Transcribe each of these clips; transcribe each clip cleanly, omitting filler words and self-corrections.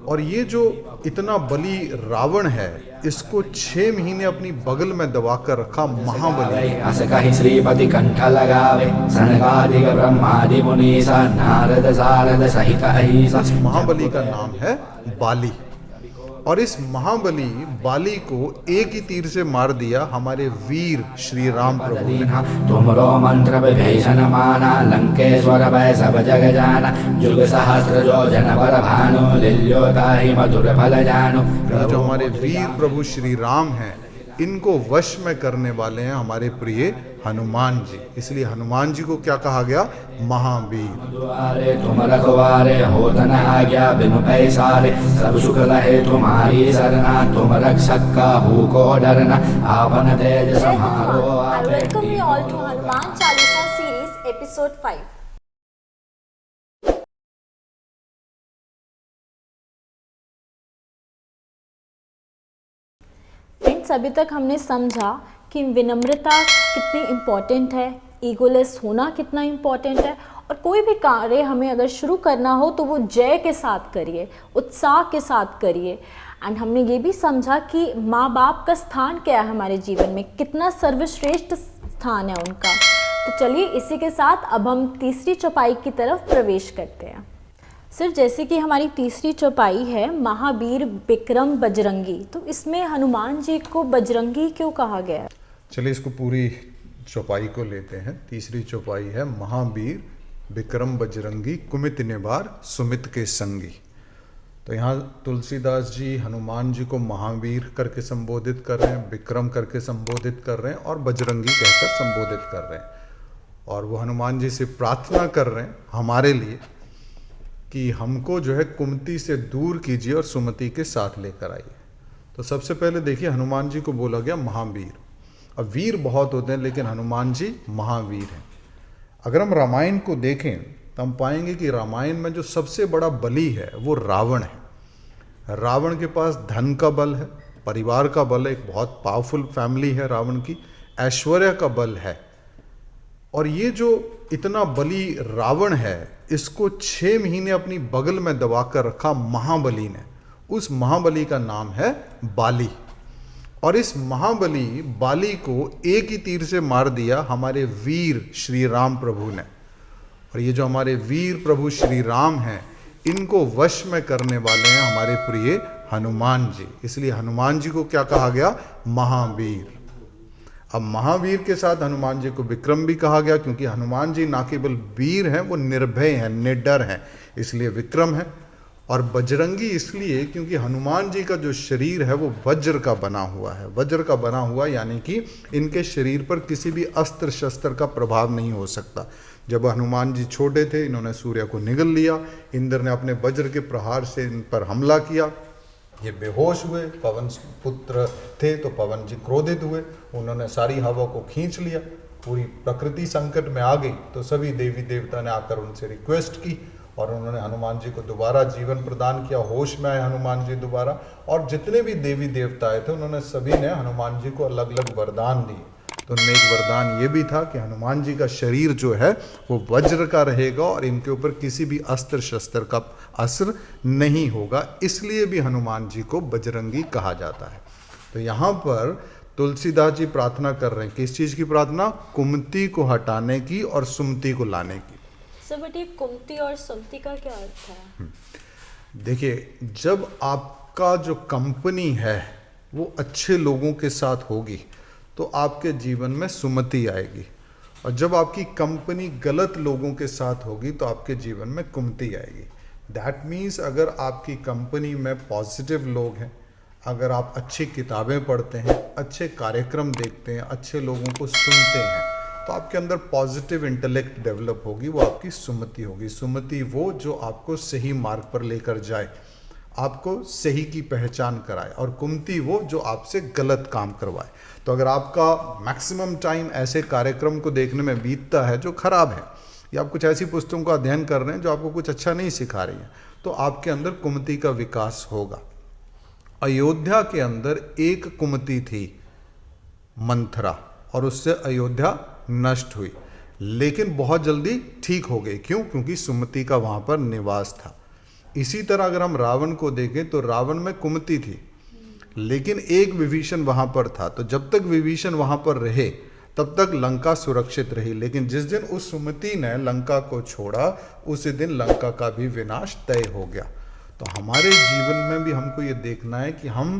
और ये जो इतना बली रावण है, इसको 6 महीने अपनी बगल में दबा कर रखा महाबली। अस कहि श्रीपति कंठ लगावे, सनकादिक ब्रह्मादि मुनीसा, नारद सारद सहित अहिसा। इस महाबली का नाम है बाली, और इस महाबली बाली को एक ही तीर से मार दिया हमारे वीर श्री राम प्रभु ने। तुमरो मंत्र विभीषण माना, लंकेश्वर भय सब जग जाना। जुग सहस्र जो जन पर भानु, लिल्यो ताहि मधुर फल जानु। ये जो हमारे वीर प्रभु श्री राम हैं, इनको वश में करने वाले हैं हमारे प्रिय हनुमान जी। इसलिए हनुमान जी को क्या कहा गया? महावीर। दुआरे तुम रखवारे, होत न आज्ञा बिनु पैसारे। सब सुख लहे तुम्हारी सरना, तुम रक्षक काहू को डरना। आपन तेज समारो I welcome you all to Hanuman Chalisa series episode 5. Friends, अभी तक हमने समझा कि विनम्रता कितनी इम्पॉर्टेंट है, ईगोलेस होना कितना इम्पॉर्टेंट है, और कोई भी कार्य हमें अगर शुरू करना हो तो वो जय के साथ करिए, उत्साह के साथ करिए। एंड हमने ये भी समझा कि माँ बाप का स्थान क्या है हमारे जीवन में, कितना सर्वश्रेष्ठ स्थान है उनका। तो चलिए इसी के साथ अब हम तीसरी चौपाई की तरफ प्रवेश करते हैं। सर, जैसे कि हमारी तीसरी चौपाई है महावीर विक्रम बजरंगी, तो इसमें हनुमान जी को बजरंगी क्यों कहा गया है? चलिए इसको पूरी चौपाई को लेते हैं। तीसरी चौपाई है महावीर विक्रम बजरंगी, कुमित निवार सुमित के संगी। तो यहाँ तुलसीदास जी हनुमान जी को महावीर करके संबोधित कर रहे हैं, विक्रम करके संबोधित कर रहे हैं और बजरंगी कहकर संबोधित कर रहे हैं। और वो हनुमान जी से प्रार्थना कर रहे हैं हमारे लिए कि हमको जो है कुमति से दूर कीजिए और सुमति के साथ लेकर आइए। तो सबसे पहले देखिए, हनुमान जी को बोला गया महावीर। अब वीर बहुत होते हैं, लेकिन हनुमान जी महावीर हैं। अगर हम रामायण को देखें तो हम पाएंगे कि रामायण में जो सबसे बड़ा बली है वो रावण है। रावण के पास धन का बल है, परिवार का बल है, एक बहुत पावरफुल फैमिली है रावण की, ऐश्वर्य का बल है। और ये जो इतना बली रावण है, इसको 6 महीने अपनी बगल में दबा कर रखा महाबली ने। उस महाबली का नाम है बाली, और इस महाबली बाली को एक ही तीर से मार दिया हमारे वीर श्री राम प्रभु ने। और ये जो हमारे वीर प्रभु श्री राम हैं, इनको वश में करने वाले हैं हमारे प्रिय हनुमान जी। इसलिए हनुमान जी को क्या कहा गया? महावीर। अब महावीर के साथ हनुमान जी को विक्रम भी कहा गया, क्योंकि हनुमान जी ना केवल वीर हैं, वो निर्भय हैं, निडर हैं, इसलिए विक्रम है। और बजरंगी इसलिए क्योंकि हनुमान जी का जो शरीर है वो वज्र का बना हुआ है। वज्र का बना हुआ यानी कि इनके शरीर पर किसी भी अस्त्र शस्त्र का प्रभाव नहीं हो सकता। जब हनुमान जी छोटे थे, इन्होंने सूर्य को निगल लिया, इंद्र ने अपने वज्र के प्रहार से इन पर हमला किया, ये बेहोश हुए। पवन पुत्र थे तो पवन जी क्रोधित हुए, उन्होंने सारी हवा को खींच लिया, पूरी प्रकृति संकट में आ गई। तो सभी देवी देवता ने आकर उनसे रिक्वेस्ट की और उन्होंने हनुमान जी को दोबारा जीवन प्रदान किया, होश में आए हनुमान जी दोबारा। और जितने भी देवी देवता आए थे, उन्होंने सभी ने हनुमान जी को अलग अलग वरदान दिए। तो उनमें एक वरदान ये भी था कि हनुमान जी का शरीर जो है वो वज्र का रहेगा और इनके ऊपर किसी भी अस्त्र शस्त्र का असर नहीं होगा। इसलिए भी हनुमान जी को बजरंगी कहा जाता है। तो यहाँ पर तुलसीदास जी प्रार्थना कर रहे हैं, किस चीज़ की प्रार्थना? कुमति को हटाने की और सुमति को लाने की। सर, बट ये कुमति और सुमति का क्या अर्थ है? देखिए, जब आपका जो कंपनी है वो अच्छे लोगों के साथ होगी तो आपके जीवन में सुमति आएगी, और जब आपकी कंपनी गलत लोगों के साथ होगी तो आपके जीवन में कुमति आएगी। दैट मीन्स अगर आपकी कंपनी में पॉजिटिव लोग हैं, अगर आप अच्छी किताबें पढ़ते हैं, अच्छे कार्यक्रम देखते हैं, अच्छे लोगों को सुनते हैं, तो आपके अंदर पॉजिटिव इंटेलेक्ट डेवलप होगी, वो आपकी सुमति होगी। सुमति वो जो आपको सही मार्ग पर लेकर जाए, आपको सही की पहचान कराए, और कुमति वो जो आपसे गलत काम करवाए। तो अगर आपका मैक्सिमम टाइम ऐसे कार्यक्रम को देखने में बीतता है जो खराब है, या आप कुछ ऐसी पुस्तकों का अध्ययन कर रहे हैं जो आपको कुछ अच्छा नहीं सिखा रही है, तो आपके अंदर कुमति का विकास होगा। अयोध्या के अंदर एक कुमति थी, मंथरा, और उससे अयोध्या नष्ट हुई, लेकिन बहुत जल्दी ठीक हो गई। क्यों? क्योंकि सुमति का वहाँ पर निवास था। इसी तरह अगर हम रावण को देखें तो रावण में कुमति थी, लेकिन एक विभीषण वहां पर था। तो जब तक विभीषण वहां पर रहे तब तक लंका सुरक्षित रही, लेकिन जिस दिन उस सुमति ने लंका को छोड़ा उसी दिन लंका का भी विनाश तय हो गया। तो हमारे जीवन में भी हमको ये देखना है कि हम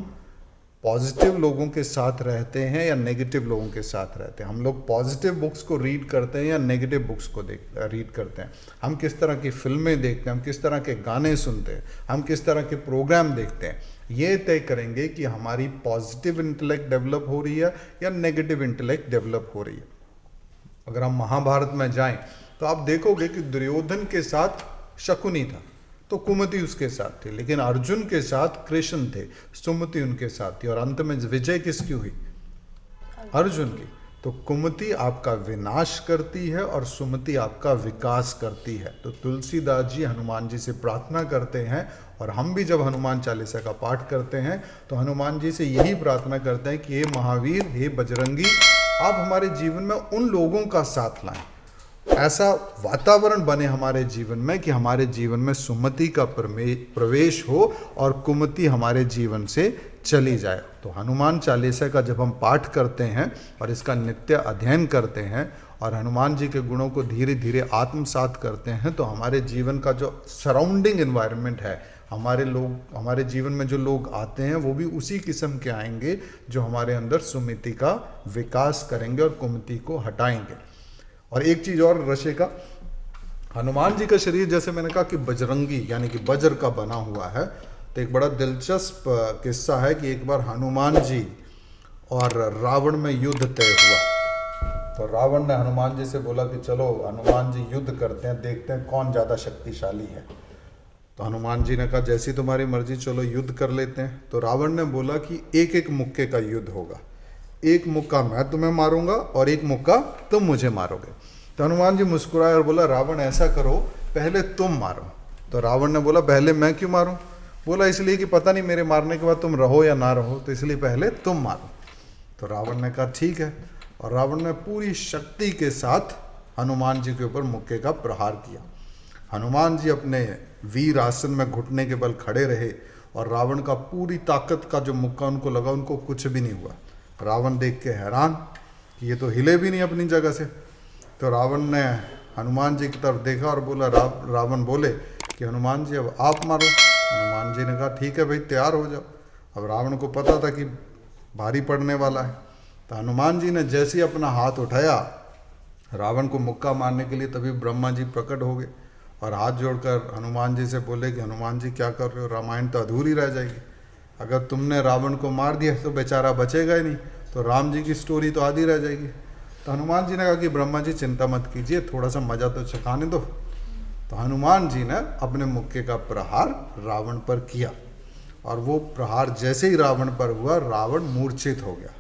पॉजिटिव लोगों के साथ रहते हैं या नेगेटिव लोगों के साथ रहते हैं। हम लोग पॉजिटिव बुक्स को रीड करते हैं या नेगेटिव बुक्स को रीड करते हैं। हम किस तरह की फिल्में देखते हैं, हम किस तरह के गाने सुनते हैं, हम किस तरह के प्रोग्राम देखते हैं, ये तय करेंगे कि हमारी पॉजिटिव इंटेलेक्ट डेवलप हो रही है या नेगेटिव इंटेलेक्ट डेवलप हो रही है। अगर हम महाभारत में जाएं तो आप देखोगे कि दुर्योधन के साथ शकुनी था तो कुमति उसके साथ थी, लेकिन अर्जुन के साथ कृष्ण थे, सुमति उनके साथ थी, और अंत में विजय किसकी हुई? अर्जुन की। तो कुमति आपका विनाश करती है और सुमति आपका विकास करती है। तो तुलसीदास जी हनुमान जी से प्रार्थना करते हैं, और हम भी जब हनुमान चालीसा का पाठ करते हैं तो हनुमान जी से यही प्रार्थना करते हैं कि हे महावीर, हे बजरंगी, आप हमारे जीवन में उन लोगों का साथ लाएं, ऐसा वातावरण बने हमारे जीवन में कि हमारे जीवन में सुमति का प्रवेश हो और कुमति हमारे जीवन से चली जाए। तो हनुमान चालीसा का जब हम पाठ करते हैं और इसका नित्य अध्ययन करते हैं और हनुमान जी के गुणों को धीरे धीरे आत्मसात करते हैं, तो हमारे जीवन का जो सराउंडिंग एनवायरनमेंट है, हमारे जीवन में जो लोग आते हैं वो भी उसी किस्म के आएंगे जो हमारे अंदर सुमति का विकास करेंगे और कुमति को हटाएंगे। और एक चीज और रशे का, हनुमान जी का शरीर जैसे मैंने कहा कि बजरंगी यानी कि वज्र का बना हुआ है। तो एक बड़ा दिलचस्प किस्सा है कि एक बार हनुमान जी और रावण में युद्ध तय हुआ। तो रावण ने हनुमान जी से बोला कि चलो हनुमान जी युद्ध करते हैं, देखते हैं कौन ज़्यादा शक्तिशाली है। तो हनुमान जी ने कहा जैसी तुम्हारी मर्जी, चलो युद्ध कर लेते हैं। तो रावण ने बोला कि एक एक मुक्के का युद्ध होगा, एक मुक्का मैं तुम्हें मारूंगा और एक मुक्का तुम मुझे मारोगे। तो हनुमान जी मुस्कुराए और बोला रावण ऐसा करो, पहले तुम मारो। तो रावण ने बोला पहले मैं क्यों मारूं? बोला इसलिए कि पता नहीं मेरे मारने के बाद तुम रहो या ना रहो, तो इसलिए पहले तुम मारो। तो रावण ने कहा ठीक है, और रावण ने पूरी शक्ति के साथ हनुमान जी के ऊपर मुक्के का प्रहार किया। हनुमान जी अपने वीर आसन में घुटने के बल खड़े रहे और रावण का पूरी ताकत का जो मुक्का उनको लगा, उनको कुछ भी नहीं हुआ। रावण देख के हैरान कि ये तो हिले भी नहीं अपनी जगह से। तो रावण ने हनुमान जी की तरफ देखा और बोला, रावण बोले कि हनुमान जी अब आप मारो। हनुमान जी ने कहा ठीक है भाई, तैयार हो जाओ। अब रावण को पता था कि भारी पड़ने वाला है। तो हनुमान जी ने जैसे ही अपना हाथ उठाया रावण को मुक्का मारने के लिए, तभी ब्रह्मा जी प्रकट हो गए और हाथ जोड़कर हनुमान जी से बोले कि हनुमान जी क्या कर रहे हो, रामायण तो अधूरी रह जाएगी। अगर तुमने रावण को मार दिया तो बेचारा बचेगा ही नहीं, तो राम जी की स्टोरी तो आधी रह जाएगी। तो हनुमान जी ने कहा कि ब्रह्मा जी चिंता मत कीजिए, थोड़ा सा मजा तो चखाने दो। तो हनुमान जी ने अपने मुक्के का प्रहार रावण पर किया, और वो प्रहार जैसे ही रावण पर हुआ, रावण मूर्छित हो गया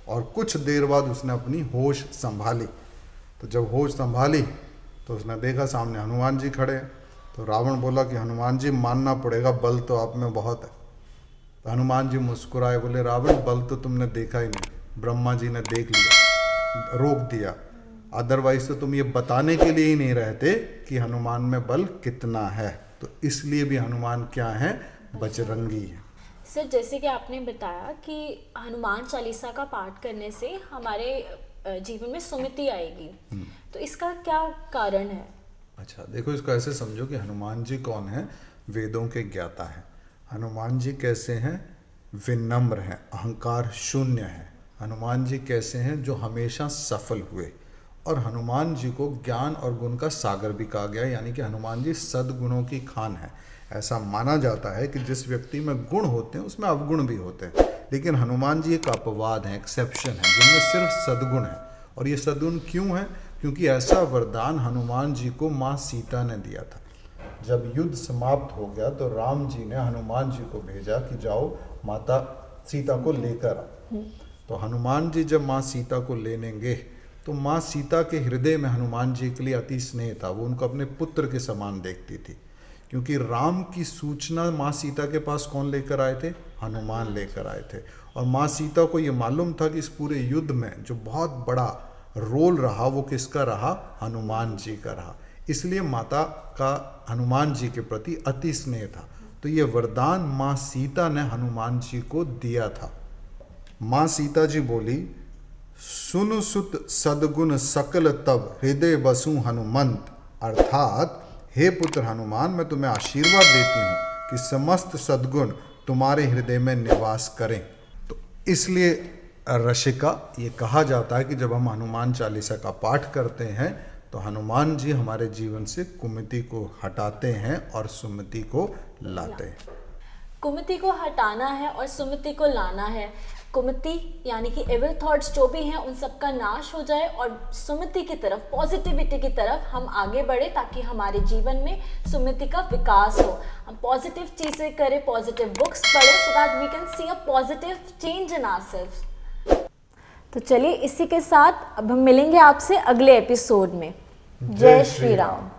और कुछ देर बाद उसने अपनी होश संभाली। तो जब होश संभाली तो उसने देखा सामने हनुमान जी खड़े हैं। तो रावण बोला कि हनुमान जी मानना पड़ेगा, बल तो आप में बहुत है। तो हनुमान जी मुस्कुराए, बोले रावण बल तो तुमने देखा ही नहीं, ब्रह्मा जी ने देख लिया, रोक दिया। अदरवाइज तो तुम ये बताने के लिए ही नहीं रहते कि हनुमान में बल कितना है। तो इसलिए भी हनुमान क्या है? बजरंगी है। सर जैसे कि आपने बताया कि हनुमान चालीसा का पाठ करने से हमारे जीवन में सुमति आएगी, तो इसका क्या कारण है? अच्छा देखो, इसको ऐसे समझो कि हनुमान जी कौन है? वेदों के ज्ञाता हैं। हनुमान जी कैसे हैं? विनम्र हैं, अहंकार शून्य है। हनुमान जी कैसे हैं? जो हमेशा सफल हुए। और हनुमान जी को ज्ञान और गुण का सागर भी कहा गया है, यानी कि हनुमान जी सद्गुणों की खान है। ऐसा माना जाता है कि जिस व्यक्ति में गुण होते हैं उसमें अवगुण भी होते हैं, लेकिन हनुमान जी एक अपवाद है, एक्सेप्शन है, जिनमें सिर्फ सद्गुण है। और ये सद्गुण क्यों है? क्योंकि ऐसा वरदान हनुमान जी को माँ सीता ने दिया था। जब युद्ध समाप्त हो गया तो राम जी ने हनुमान जी को भेजा कि जाओ माता सीता को लेकर आओ। तो हनुमान जी जब माँ सीता को लेने गए तो माँ सीता के हृदय में हनुमान जी के लिए अति स्नेह था। वो उनको अपने पुत्र के समान देखती थी, क्योंकि राम की सूचना माँ सीता के पास कौन लेकर आए थे? हनुमान लेकर आए थे। और माँ सीता को ये मालूम था कि इस पूरे युद्ध में जो बहुत बड़ा रोल रहा वो किसका रहा? हनुमान जी का रहा। इसलिए माता का हनुमान जी के प्रति अति स्नेह था। तो ये वरदान माँ सीता ने हनुमान जी को दिया था। माँ सीता जी बोली, सुनु सुत सद्गुण सकल तब हृदय बसु हनुमंत, अर्थात हे पुत्र हनुमान, मैं तुम्हें आशीर्वाद देती हूँ कि समस्त सद्गुण तुम्हारे हृदय में निवास करें। तो इसलिए ऋषिका ये कहा जाता है कि जब हम हनुमान चालीसा का पाठ करते हैं तो हनुमान जी हमारे जीवन से कुमति को हटाते हैं और सुमति को लाते हैं। कुमति को हटाना है और सुमति को लाना है। कुमति यानी कि एविल थॉट्स जो भी हैं उन सब का नाश हो जाए और सुमति की तरफ, पॉजिटिविटी की तरफ हम आगे बढ़े, ताकि हमारे जीवन में सुमति का विकास हो। हम पॉजिटिव चीज़ें करें, पॉजिटिव बुक्स पढ़ें, so that we can see a positive change in ourselves. तो चलिए इसी के साथ अब हम मिलेंगे आपसे अगले एपिसोड में। जय श्री राम।